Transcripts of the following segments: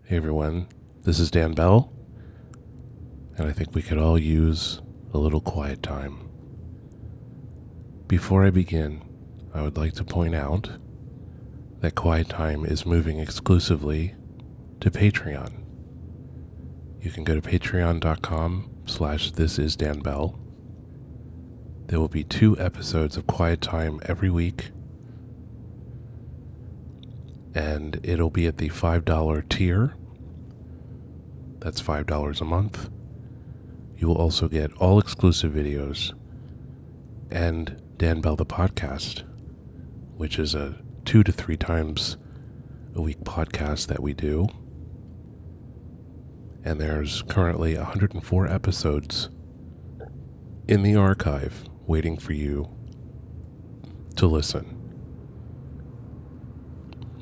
Hey everyone, this is Dan Bell, and I think we could all use a little quiet time. Before I begin, I would like to point out that Quiet Time is moving exclusively to Patreon. You can go to patreon.com/thisisdanbell. There will be 2 episodes of Quiet Time every week, and it'll be at the $5 tier. That's $5 a month. You will also get all exclusive videos and Dan Bell the podcast, which is a 2 to 3 times a week podcast that we do. And there's currently 104 episodes in the archive waiting for you to listen.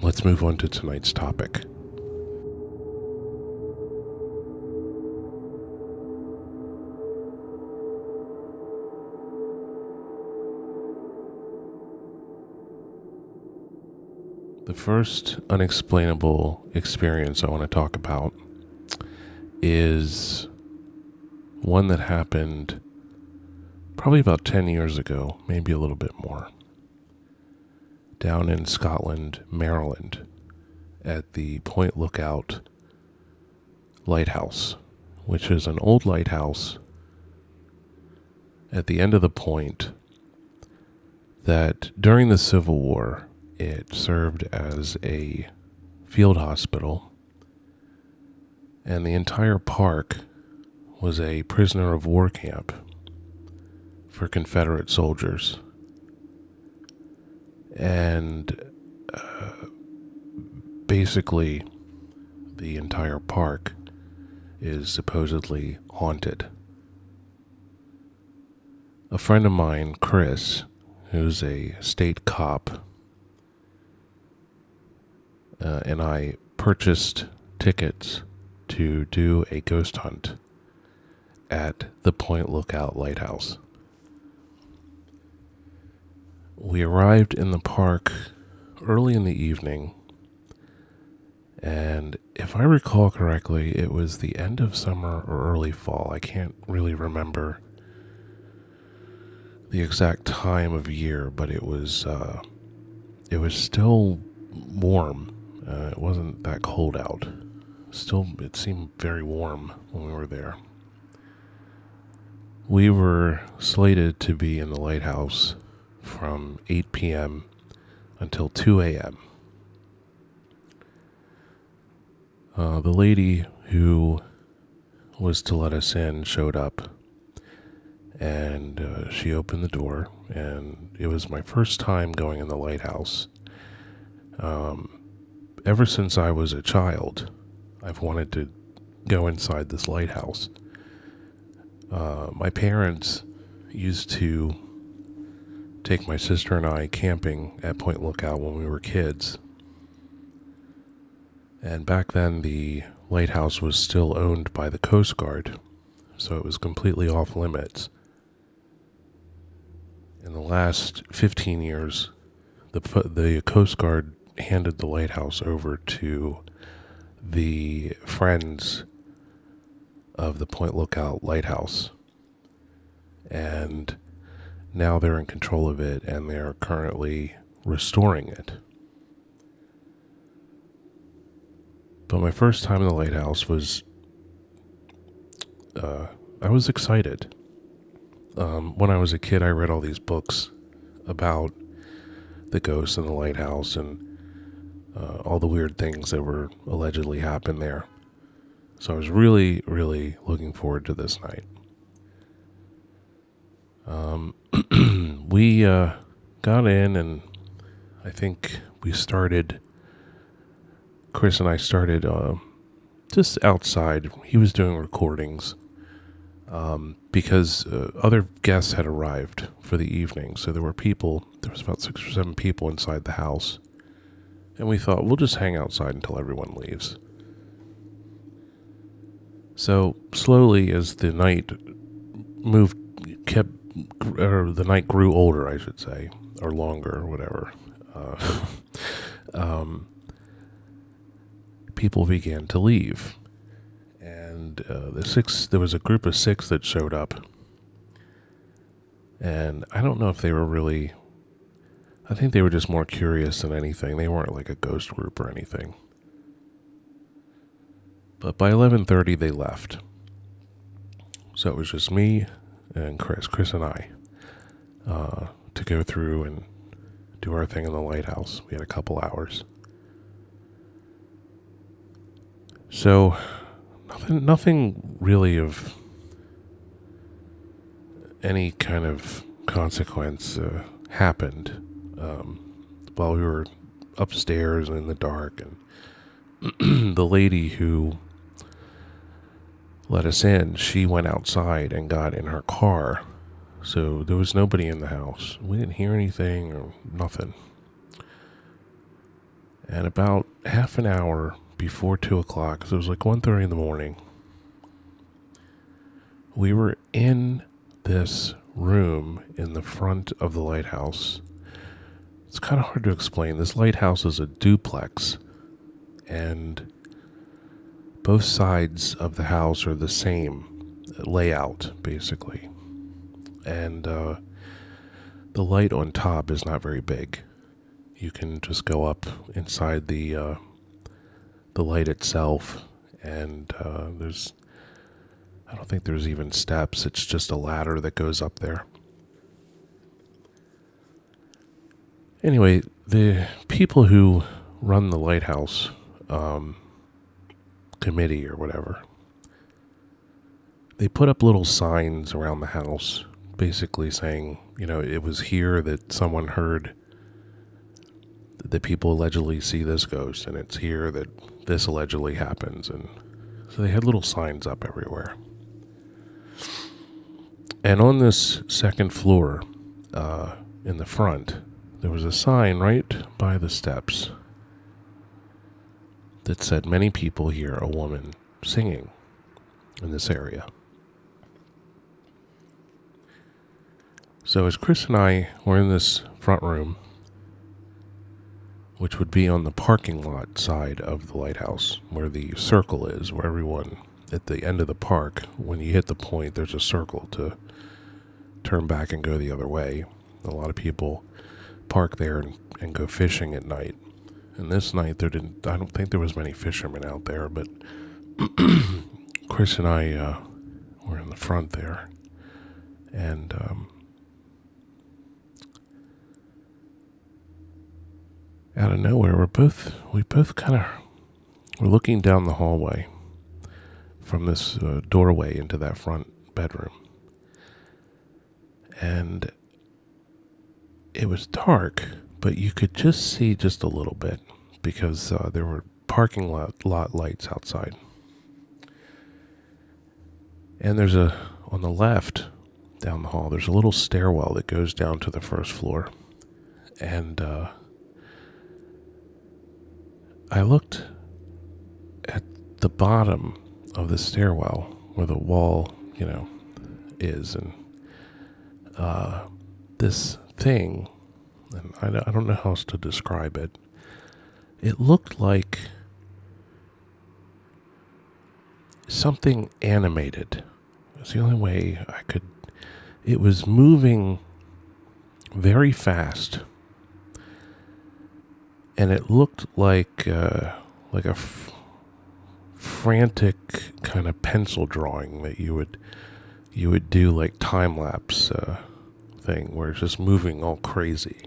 Let's move on to tonight's topic. The first unexplainable experience I want to talk about is one that happened probably about 10 years ago, maybe a little bit more, down in Scotland, Maryland, at the Point Lookout lighthouse, which is an old lighthouse at the end of the point that during the Civil War, it served as a field hospital, and the entire park was a prisoner of war camp for Confederate soldiers. And basically, the entire park is supposedly haunted. A friend of mine, Chris, who's a state cop, and I purchased tickets to do a ghost hunt at the Point Lookout Lighthouse. We arrived in the park early in the evening, and if I recall correctly, it was the end of summer or early fall. I can't really remember the exact time of year, but it was still warm. It wasn't that cold out. Still, it seemed very warm when we were there. We were slated to be in the lighthouse from 8 p.m. until 2 a.m. The lady who was to let us in showed up, and she opened the door, and it was my first time going in the lighthouse. Ever since I was a child, I've wanted to go inside this lighthouse. My parents used to take my sister and I camping at Point Lookout when we were kids. And back then, the lighthouse was still owned by the Coast Guard, so it was completely off limits. In the last 15 years, the Coast Guard handed the lighthouse over to the Friends of the Point Lookout Lighthouse. And now they're in control of it, and they're currently restoring it. But my first time in the lighthouse was, I was excited. When I was a kid, I read all these books about the ghosts in the lighthouse and all the weird things that were allegedly happened there. So I was really, really looking forward to this night. We got in, and I think Chris and I started just outside. He was doing recordings because other guests had arrived for the evening. So there was about 6 or 7 people inside the house. And we thought, we'll just hang outside until everyone leaves. So slowly, as the night the night grew older, I should say, or longer, or whatever. people began to leave. And there was a group of 6 that showed up. And I don't know if they were really, I think they were just more curious than anything. They weren't like a ghost group or anything. But by 11:30 they left. So it was just me and Chris and I, to go through and do our thing in the lighthouse. We had a couple hours. So nothing really of any kind of consequence happened while we were upstairs in the dark. And the lady who let us in, she went outside and got in her car. So there was nobody in the house. We didn't hear anything or nothing. And about half an hour before 2 o'clock, so it was like 1:30 in the morning, we were in this room in the front of the lighthouse. It's kind of hard to explain. This lighthouse is a duplex, and both sides of the house are the same layout, basically. And the light on top is not very big. You can just go up inside the light itself, and I don't think there's even steps. It's just a ladder that goes up there. Anyway, the people who run the lighthouse committee or whatever, they put up little signs around the house basically saying, it was here that someone heard that people allegedly see this ghost, and it's here that this allegedly happens. And so they had little signs up everywhere. And on this second floor, in the front, there was a sign right by the steps that said, "Many people hear a woman singing in this area." So as Chris and I were in this front room, which would be on the parking lot side of the lighthouse, where the circle is, where everyone, at the end of the park, when you hit the point, there's a circle to turn back and go the other way. A lot of people park there and go fishing at night. And this night, I don't think there was many fishermen out there, but Chris and I were in the front there. And out of nowhere, we both kind of were looking down the hallway from this doorway into that front bedroom. And it was dark, but you could just see just a little bit because there were parking lot lights outside. And on the left, down the hall, there's a little stairwell that goes down to the first floor. And I looked at the bottom of the stairwell where the wall, is, and this thing, and I don't know how else to describe it. It looked like something animated. It's the only way I could. It was moving very fast, and it looked like a frantic kind of pencil drawing that you would do, like time lapse thing, where it's just moving all crazy.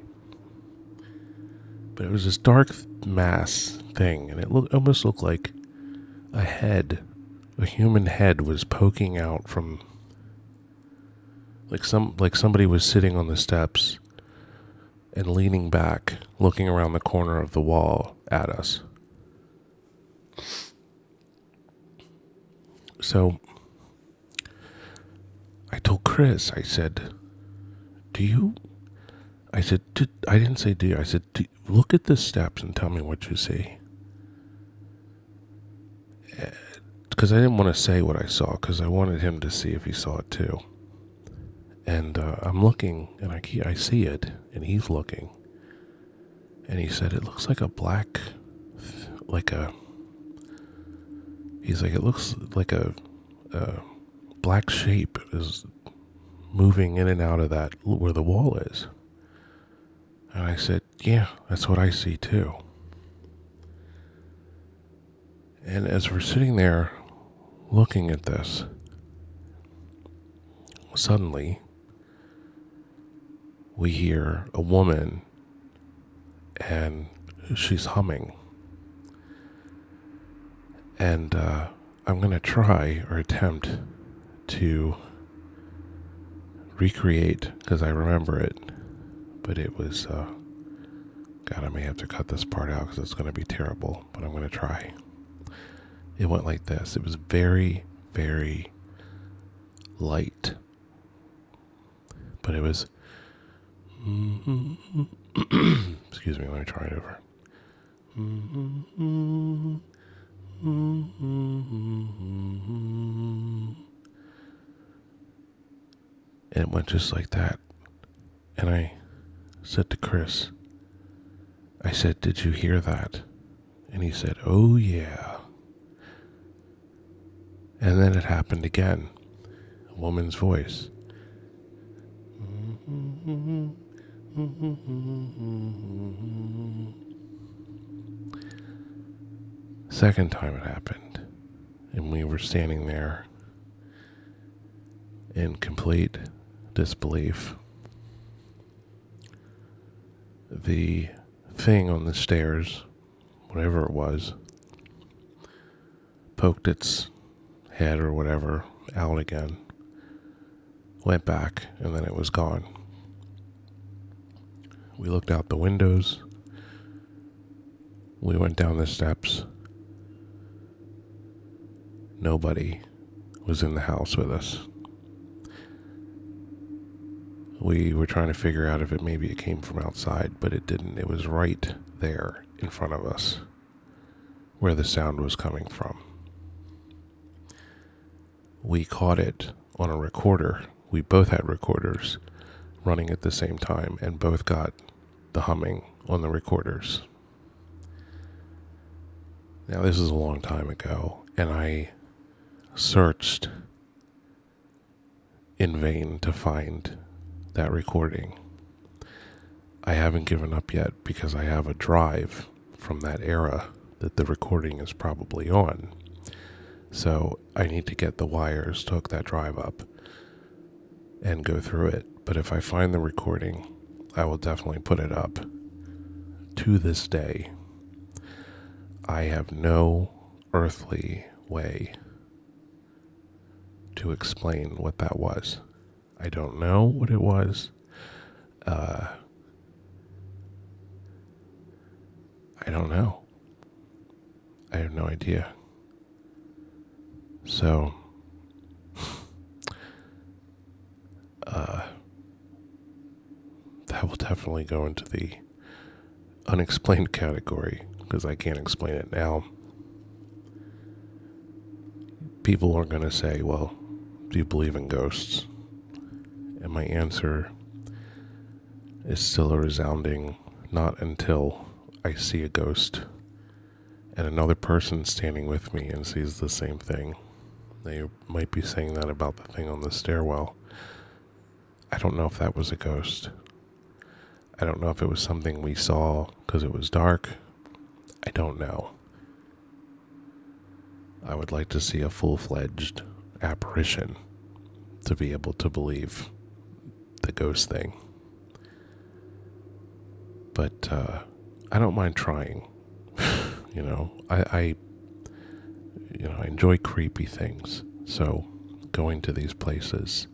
But it was this dark mass thing, and it almost looked like a human head was poking out from, like somebody was sitting on the steps and leaning back, looking around the corner of the wall at us. So I told Chris, I said, I didn't say do you, I said, look at the steps and tell me what you see. Because I didn't want to say what I saw, because I wanted him to see if he saw it too. And I'm looking, and I see it, and he's looking. And he said, it looks like a black, like a He's like, it looks like a black shape is moving in and out of that where the wall is. And I said, yeah, that's what I see too. And as we're sitting there looking at this, suddenly we hear a woman and she's humming. And I'm going to try or attempt to recreate, because I remember it, but it was, God, I may have to cut this part out because it's going to be terrible, but I'm going to try. It went like this. It was very, very light, but it was, excuse me, let me try it over. And it went just like that. And I said to Chris, I said, did you hear that? And he said, oh yeah. And then it happened again. A woman's voice. Second time it happened. And we were standing there in complete disbelief. The thing on the stairs, whatever it was, poked its head or whatever out again, went back, and then it was gone. We looked out the windows. We went down the steps. Nobody was in the house with us. We were trying to figure out if maybe it came from outside, but it didn't. It was right there in front of us where the sound was coming from. We caught it on a recorder. We both had recorders running at the same time and both got the humming on the recorders. Now, this is a long time ago, and I searched in vain to find that recording. I haven't given up yet because I have a drive from that era that the recording is probably on. So I need to get the wires to hook that drive up and go through it. But if I find the recording, I will definitely put it up. To this day, I have no earthly way to explain what that was. I don't know what it was. I don't know. I have no idea. So, that will definitely go into the unexplained category because I can't explain it now. People are going to say, well, do you believe in ghosts? And my answer is still a resounding not until I see a ghost and another person standing with me and sees the same thing. They might be saying that about the thing on the stairwell. I don't know if that was a ghost. I don't know if it was something we saw because it was dark. I don't know. I would like to see a full-fledged apparition to be able to believe the ghost thing. But I don't mind trying. I enjoy creepy things. So going to these places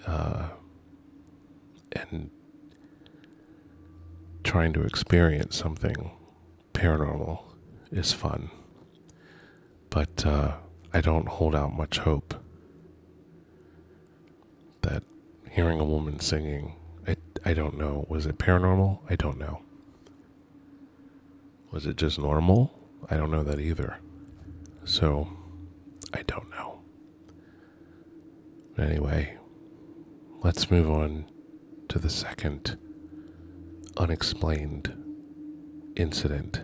and trying to experience something paranormal is fun. But I don't hold out much hope that hearing a woman singing, I don't know. Was it paranormal? I don't know. Was it just normal? I don't know that either. So, I don't know. But anyway, let's move on to the second unexplained incident.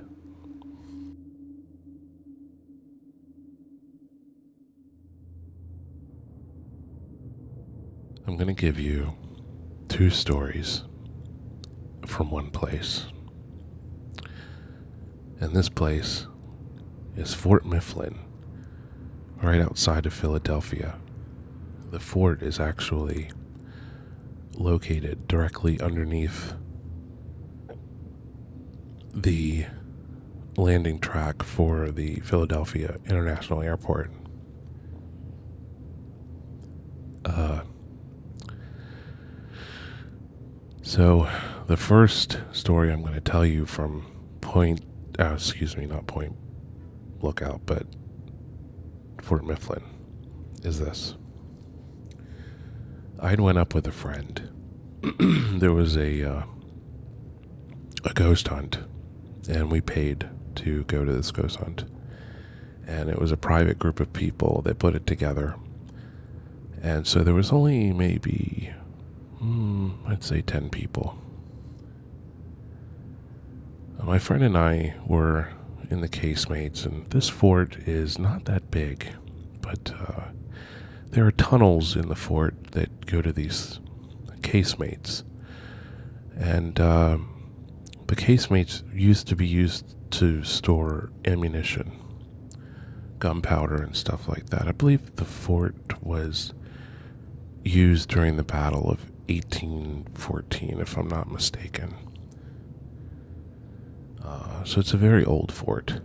I'm going to give you two stories from one place. And this place is Fort Mifflin, right outside of Philadelphia. The fort is actually located directly underneath the landing track for the Philadelphia International Airport. So the first story I'm going to tell you from not Point Lookout, but Fort Mifflin is this. I'd went up with a friend. There was a ghost hunt, and we paid to go to this ghost hunt. And it was a private group of people that put it together. And so there was only maybe, I'd say 10 people. My friend and I were in the casemates, and this fort is not that big, but there are tunnels in the fort that go to these casemates. And the casemates used to be used to store ammunition, gunpowder and stuff like that. I believe the fort was used during the Battle of 1814, if I'm not mistaken. So it's a very old fort.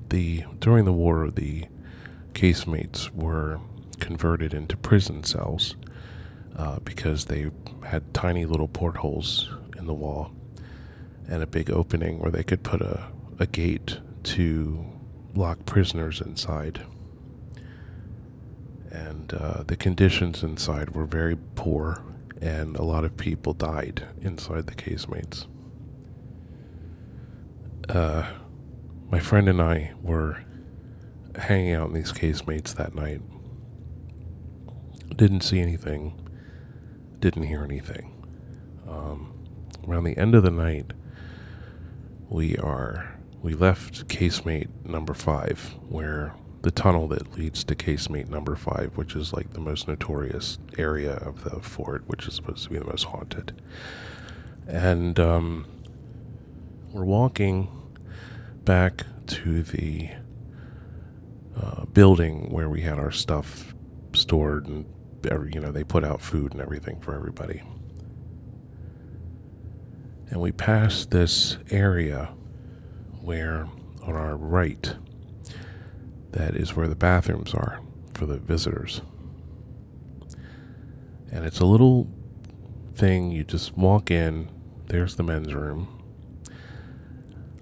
During the war, the casemates were converted into prison cells because they had tiny little portholes in the wall and a big opening where they could put a gate to lock prisoners inside. And the conditions inside were very poor, and a lot of people died inside the casemates. My friend and I were hanging out in these casemates that night. Didn't see anything, didn't hear anything. Around the end of the night, we left casemate number 5, where the tunnel that leads to casemate number 5, which is like the most notorious area of the fort, which is supposed to be the most haunted. And we're walking back to the building where we had our stuff stored, and they put out food and everything for everybody. And we passed this area where, on our right, that is where the bathrooms are for the visitors. And it's a little thing, you just walk in, there's the men's room,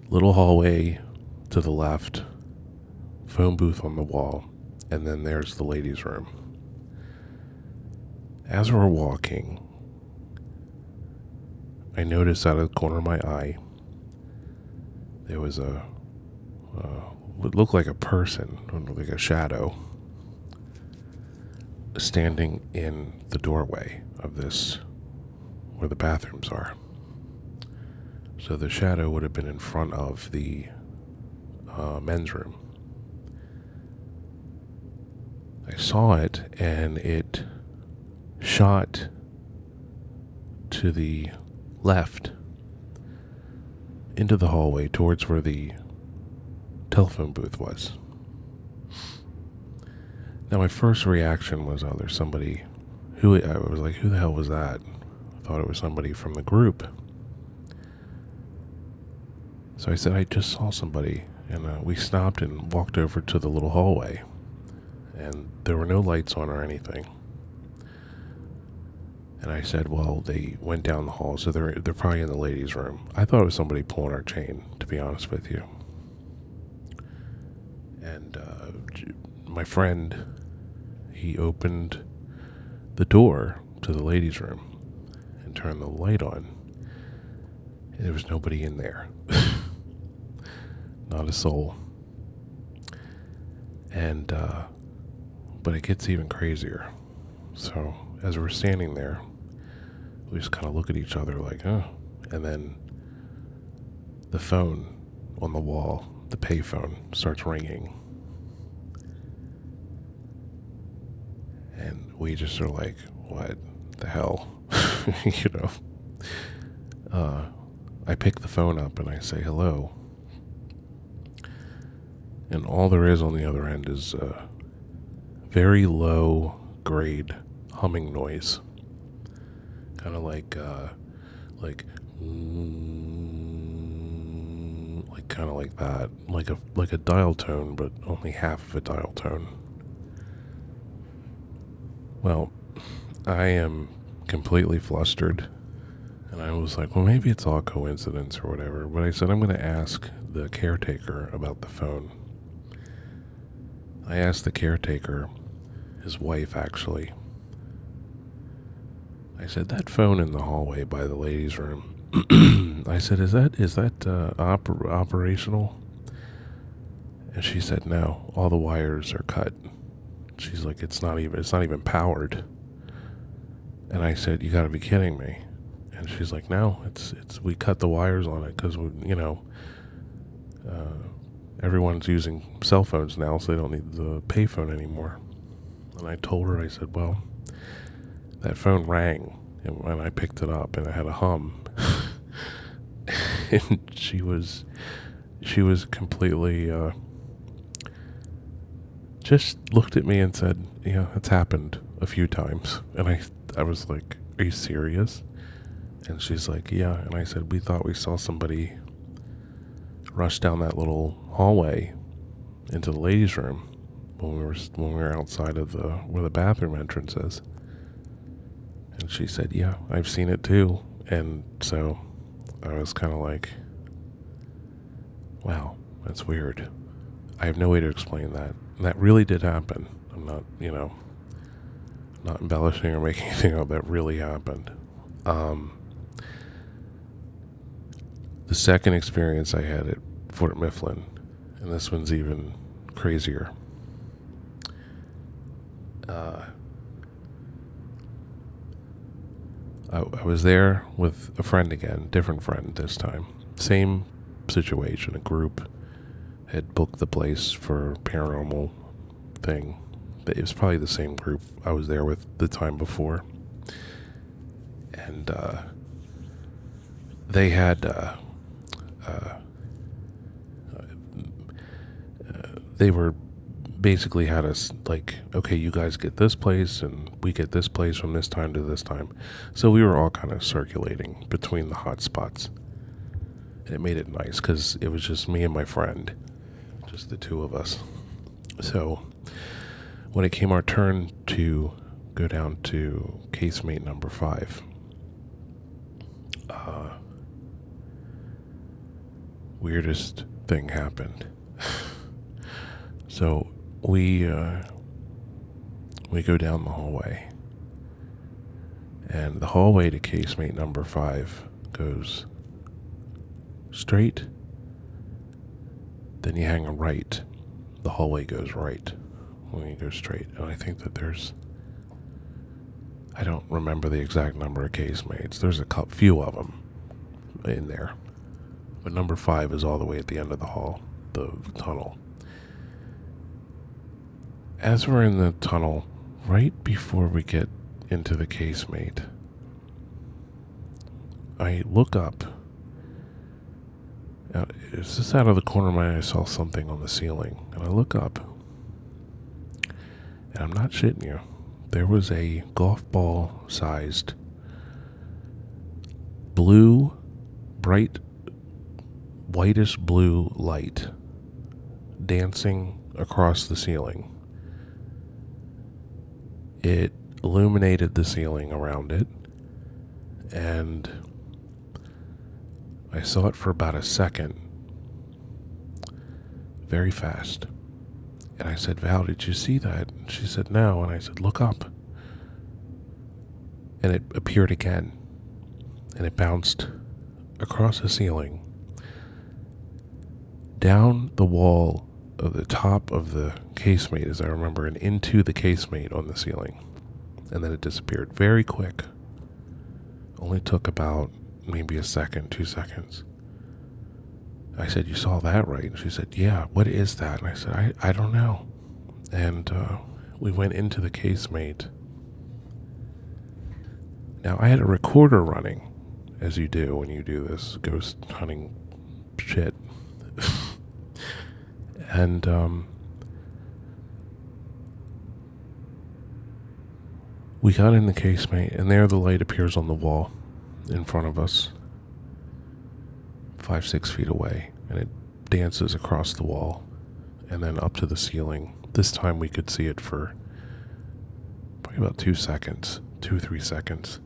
little hallway to the left, phone booth on the wall, and then there's the ladies' room. As we're walking, I noticed out of the corner of my eye, there was what looked like a person, like a shadow, standing in the doorway of this, where the bathrooms are. So the shadow would have been in front of the men's room. I saw it, and it shot to the left into the hallway towards where the telephone booth was. Now my first reaction was, oh, there's somebody. I was like, who the hell was that? I thought it was somebody from the group. So I said, I just saw somebody. And we stopped and walked over to the little hallway. And there were no lights on or anything. And I said, well, they went down the hall, so they're probably in the ladies' room. I thought it was somebody pulling our chain, to be honest with you. And my friend, he opened the door to the ladies' room and turned the light on. And there was nobody in there. Not a soul. And, but it gets even crazier. So, as we're standing there, we just kind of look at each other like, oh. And then the phone on the wall, the payphone, starts ringing. And we just are like, what the hell? You know. I pick the phone up and I say hello. And all there is on the other end is a very low grade humming noise. Kind of like kind of like that. Like a dial tone, but only half of a dial tone. Well, I am completely flustered. And I was like, well, maybe it's all coincidence or whatever. But I said, I'm going to ask the caretaker about the phone. I asked the caretaker, his wife actually. I said, that phone in the hallway by the ladies' room. I said, is that operational? And she said, no, all the wires are cut. She's like, it's not even powered. And I said, you got to be kidding me. And she's like, no, it's we cut the wires on it because everyone's using cell phones now, so they don't need the payphone anymore. And I told her, I said, well, that phone rang, and when I picked it up, and it had a hum, and she was completely just looked at me and said, yeah, it's happened a few times. And I was like, are you serious? And she's like, yeah. And I said, we thought we saw somebody rush down that little hallway into the ladies' room when we were outside of where the bathroom entrance is. And she said, yeah, I've seen it too. And so I was kind of like, wow, that's weird. I have no way to explain that. And that really did happen. I'm not, not embellishing or making anything up. That really happened. The second experience I had at Fort Mifflin, and this one's even crazier. I was there with a friend again, different friend this time. Same situation, a group had booked the place for paranormal thing. It was probably the same group I was there with the time before. And they had they were basically had us like, okay, you guys get this place and we get this place from this time to this time. So we were all kind of circulating between the hot spots. And it made it nice because it was just me and my friend, just the two of us. So when it came our turn to go down to casemate number 5, weirdest thing happened. So we go down the hallway, and the hallway to casemate number 5 goes straight, then you hang a right. The hallway goes right when you go straight. And I think that I don't remember the exact number of casemates. There's a few of them in there. But number 5 is all the way at the end of the hall, the tunnel. As we're in the tunnel, right before we get into the casemate, I look up. It's just out of the corner of my eye, I saw something on the ceiling. And I look up, and I'm not shitting you. There was a golf ball sized blue, bright, whitish blue light dancing across the ceiling. It illuminated the ceiling around it, and I saw it for about a second, very fast. And I said, Val, did you see that? And she said, no. And I said, look up. And it appeared again, and it bounced across the ceiling, down the wall of the top of the casemate, as I remember, and into the casemate on the ceiling. And then it disappeared very quick. Only took about maybe a second, 2 seconds. I said, you saw that, right? And she said, yeah, what is that? And I said, I don't know. And we went into the casemate, Now, I had a recorder running, as you do when you do this ghost hunting shit. And we got in the casemate, and there the light appears on the wall in front of us, 5-6 feet away, and it dances across the wall and then up to the ceiling. This time we could see it for probably about 2 seconds, 2-3 seconds.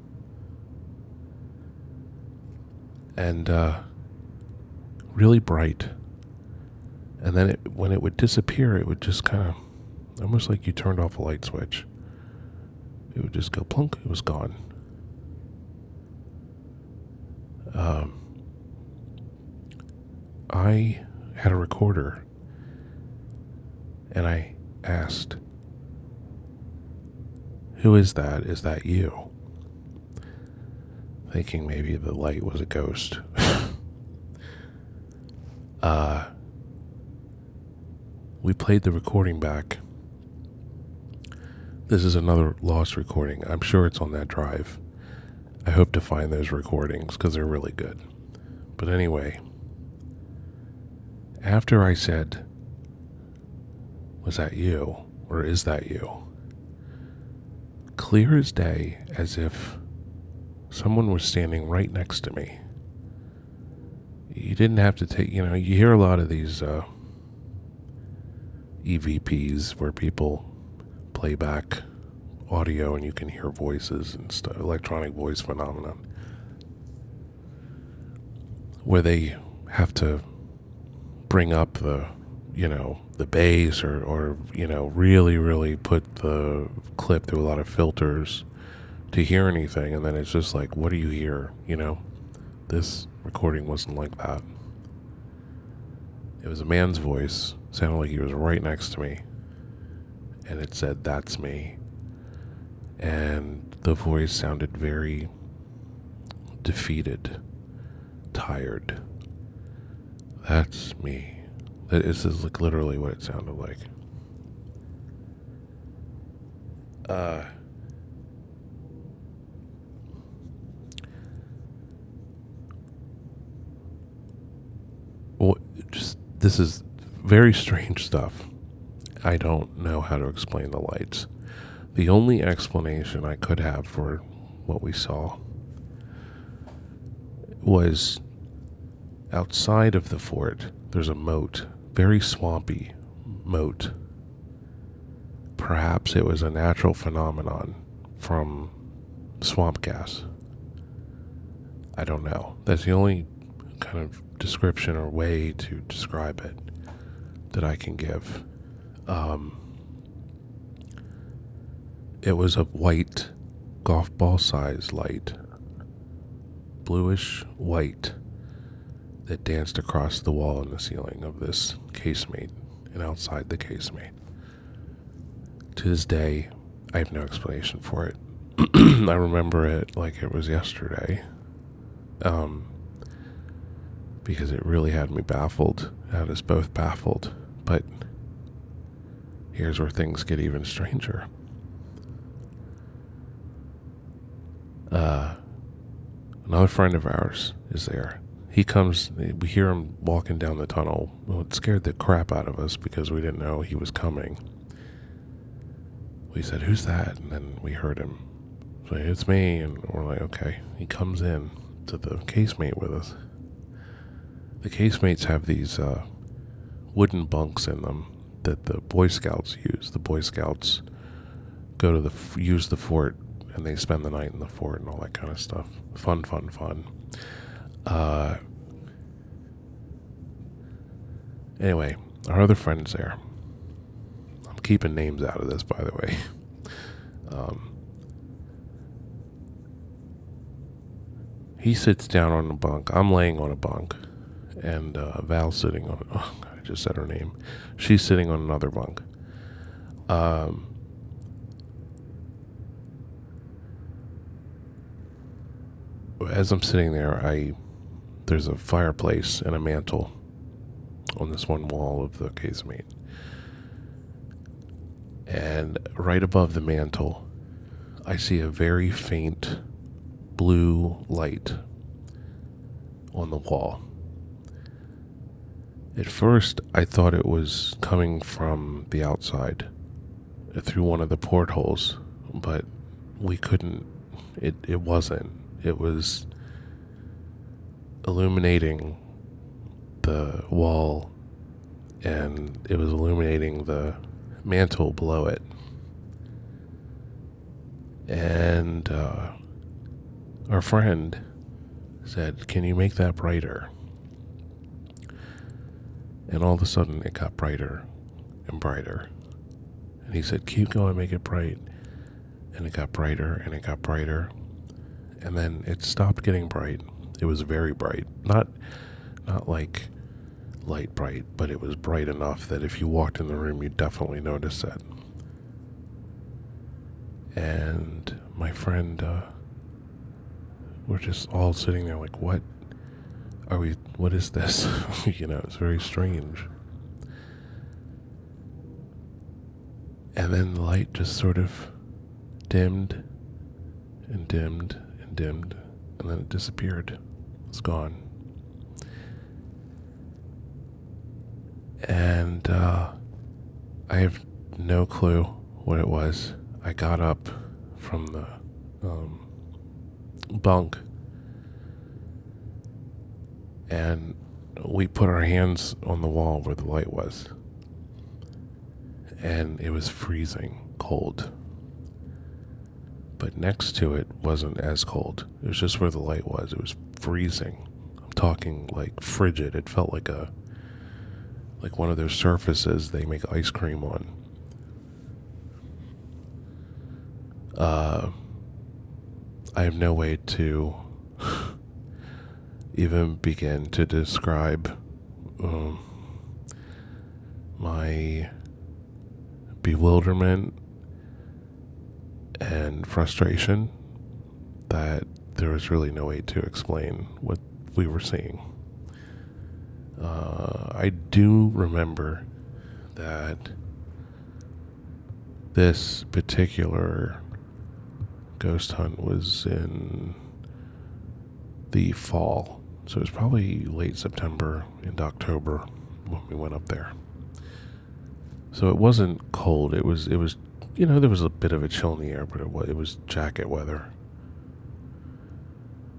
And really bright. And then when it would disappear, it would just kind of, almost like you turned off a light switch. It would just go plunk, it was gone. I had a recorder, and I asked, "Who is that? Is that you?" Thinking maybe the light was a ghost. We played the recording back. This is another lost recording. I'm sure it's on that drive. I hope to find those recordings because they're really good. But anyway, after I said, "Was that you? Or is that you?" Clear as day, as if someone was standing right next to me. You didn't have to take, you hear a lot of these EVPs where people play back audio and you can hear voices and stuff, electronic voice phenomenon, where they have to bring up the bass or really, really put the clip through a lot of filters to hear anything, and then it's just like, what do you hear? This recording wasn't like that. It was a man's voice, sounded like he was right next to me, and it said, "That's me." And the voice sounded very defeated, tired. "That's me." This is like literally what it sounded like. This is very strange stuff. I don't know how to explain the lights. The only explanation I could have for what we saw was outside of the fort, there's a moat, very swampy moat. Perhaps it was a natural phenomenon from swamp gas. I don't know. That's the only kind of description or way to describe it that I can give. It was a white golf ball size light, bluish white, that danced across the wall and the ceiling of this casemate and outside the casemate. To this day, I have no explanation for it. I remember it like it was yesterday, because it really had me baffled, had us both baffled. But here's where things get even stranger. Another friend of ours is there. He comes, we hear him walking down the tunnel. Well, it scared the crap out of us because we didn't know he was coming. We said, "Who's that?" And then we heard him say, "It's me." And we're like, okay. He comes in to the casemate with us. The casemates have these wooden bunks in them that the Boy Scouts use. The Boy Scouts go to use the fort, and they spend the night in the fort and all that kind of stuff. Fun. Anyway, our other friend's there. I'm keeping names out of this, by the way. He sits down on a bunk. I'm laying on a bunk, and Val's sitting on. Oh, I just said her name. She's sitting on another bunk. As I'm sitting there, there's a fireplace and a mantle on this one wall of the casemate. And right above the mantle, I see a very faint blue light on the wall. At first, I thought it was coming from the outside through one of the portholes, but we couldn't. It wasn't. It was illuminating the wall, and it was illuminating the mantle below it. And our friend said, "Can you make that brighter?" And all of a sudden it got brighter and brighter. And he said, "Keep going, make it bright." And it got brighter and it got brighter. And then it stopped getting bright. It was very bright. Not like light bright, but it was bright enough that if you walked in the room, you'd definitely notice it. And my friend, we're just all sitting there like, what is this? It's very strange. And then the light just sort of dimmed and dimmed and dimmed, and then it disappeared. It's gone. And I have no clue what it was. I got up from the bunk, and we put our hands on the wall where the light was, and it was freezing cold. But next to it wasn't as cold. It was just where the light was. It was freezing. I'm talking like frigid. It felt like one of those surfaces they make ice cream on. I have no way to even begin to describe my bewilderment and frustration that there was really no way to explain what we were seeing. I do remember that this particular ghost hunt was in the fall, so it was probably late September and October when we went up there. So it wasn't cold. It was there was a bit of a chill in the air, but it was jacket weather.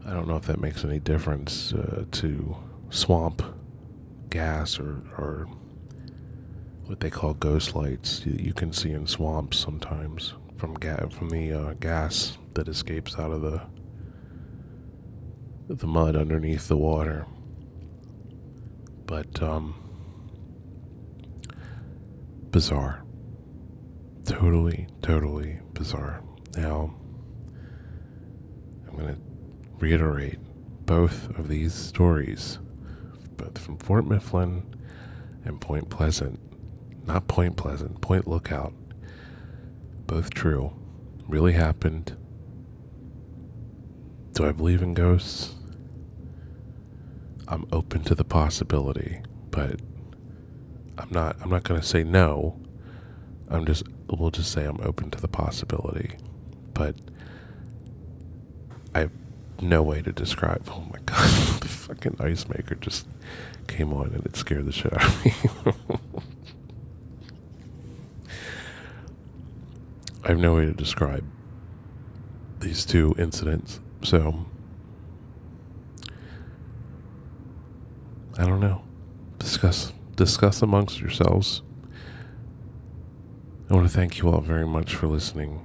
I don't know if that makes any difference to swamp gas or what they call ghost lights you can see in swamps sometimes from the gas that escapes out of the mud underneath the water. But bizarre. Totally bizarre. Now, I'm going to reiterate both of these stories, both from Fort Mifflin and Point Pleasant. Not Point Pleasant, Point Lookout. Both true. Really happened. Do I believe in ghosts? I'm open to the possibility, but I'm not going to say no. We'll just say I'm open to the possibility, but I have no way to describe. Oh my god, the fucking ice maker just came on and it scared the shit out of me. I have no way to describe these two incidents, so I don't know. Discuss amongst yourselves. I want to thank you all very much for listening.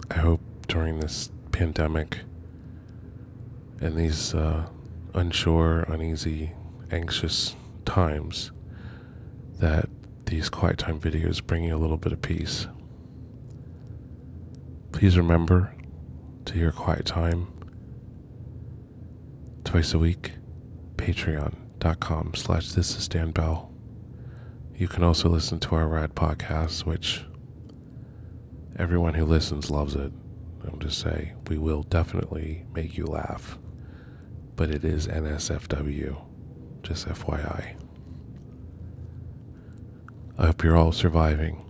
I hope during this pandemic and these unsure, uneasy, anxious times that these quiet time videos bring you a little bit of peace. Please remember to hear Quiet Time twice a week. Patreon.com/thisisdanbell. You can also listen to our rad podcast, which everyone who listens loves it. I'll just say, we will definitely make you laugh. But it is NSFW, just FYI. I hope you're all surviving.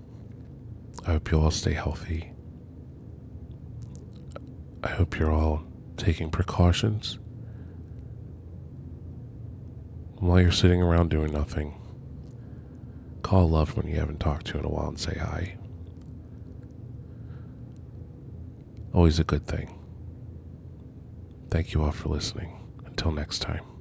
I hope you all stay healthy. I hope you're all taking precautions. While you're sitting around doing nothing, call a loved one you haven't talked to in a while and say hi. Always a good thing. Thank you all for listening. Until next time.